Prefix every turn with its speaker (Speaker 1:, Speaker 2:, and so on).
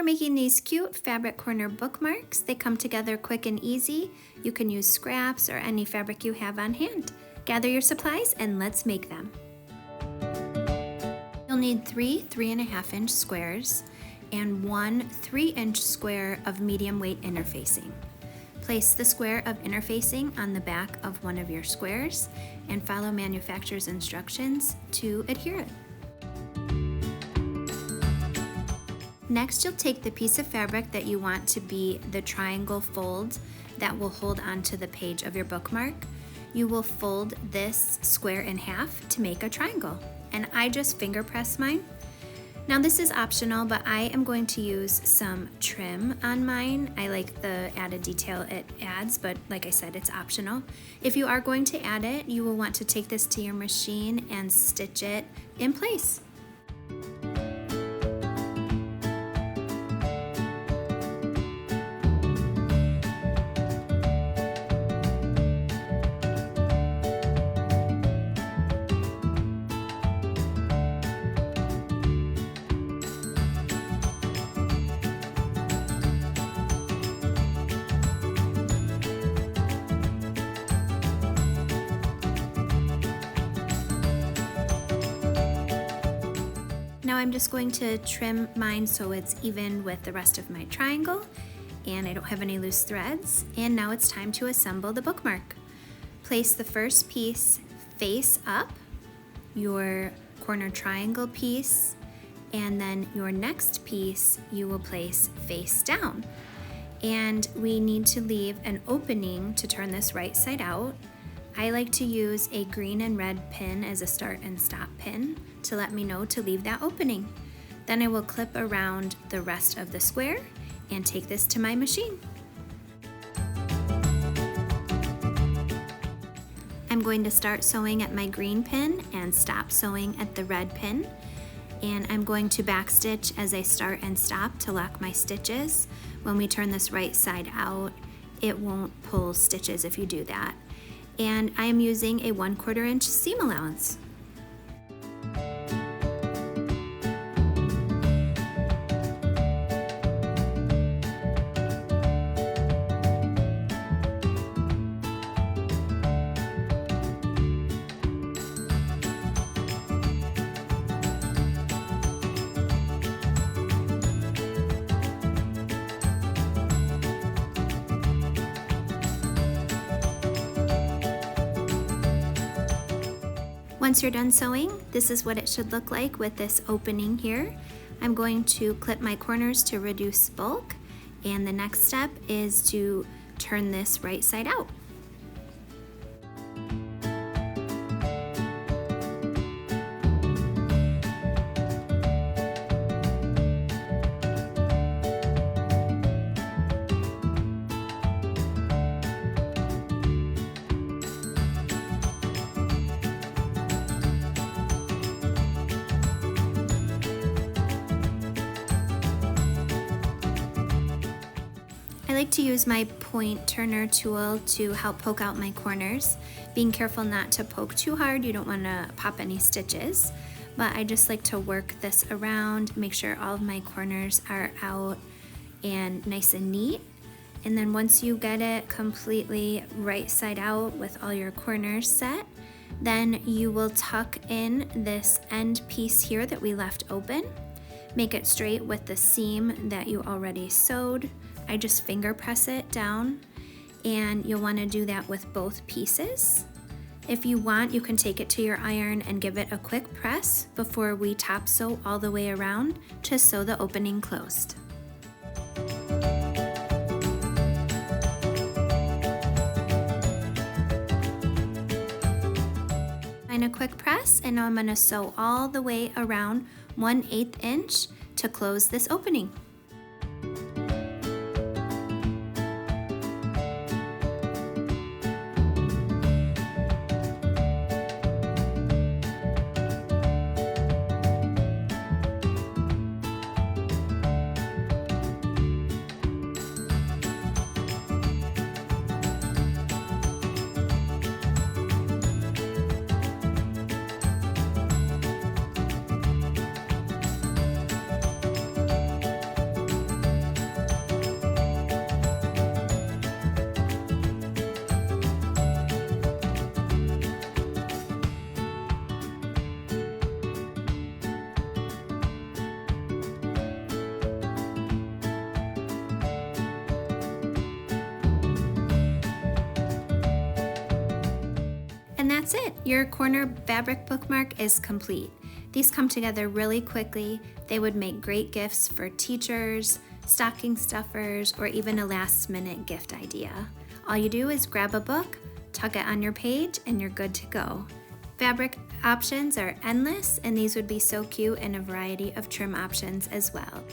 Speaker 1: making these cute fabric corner bookmarks. They come together quick and easy. You can use scraps or any fabric you have on hand. Gather your supplies and let's make them. You'll need 3 3.5-inch squares and 1 3-inch square of medium weight interfacing. Place the square of interfacing on the back of one of your squares and follow manufacturer's instructions to adhere it. Next, you'll take the piece of fabric that you want to be the triangle fold that will hold onto the page of your bookmark. You will fold this square in half to make a triangle, and I just finger press mine. Now this is optional, but I am going to use some trim on mine. I like the added detail it adds, but like I said, it's optional. If you are going to add it, you will want to take this to your machine and stitch it in place. Now I'm just going to trim mine so it's even with the rest of my triangle and I don't have any loose threads. And now it's time to assemble the bookmark. Place the first piece face up, your corner triangle piece, and then your next piece you will place face down. And we need to leave an opening to turn this right side out. I like to use a green and red pin as a start and stop pin to let me know to leave that opening. Then I will clip around the rest of the square and take this to my machine. I'm going to start sewing at my green pin and stop sewing at the red pin. And I'm going to backstitch as I start and stop to lock my stitches. When we turn this right side out, it won't pull stitches if you do that. And I am using a 1/4 inch seam allowance. Once you're done sewing, this is what it should look like with this opening here. I'm going to clip my corners to reduce bulk, and the next step is to turn this right side out. I like to use my point turner tool to help poke out my corners. Being careful not to poke too hard, you don't want to pop any stitches, but I just like to work this around, make sure all of my corners are out and nice and neat. And then once you get it completely right side out with all your corners set, then you will tuck in this end piece here that we left open. Make it straight with the seam that you already sewed. I just finger press it down, and you'll want to do that with both pieces. If you want, you can take it to your iron and give it a quick press before we top sew all the way around to sew the opening closed. And a quick press, and now I'm going to sew all the way around 1/8 inch to close this opening. that's it. Your corner fabric bookmark is complete. These come together really quickly. They would make great gifts for teachers, stocking stuffers, or even a last-minute gift idea. All you do is grab a book, tuck it on your page, and you're good to go. Fabric options are endless, and these would be so cute in a variety of trim options as well.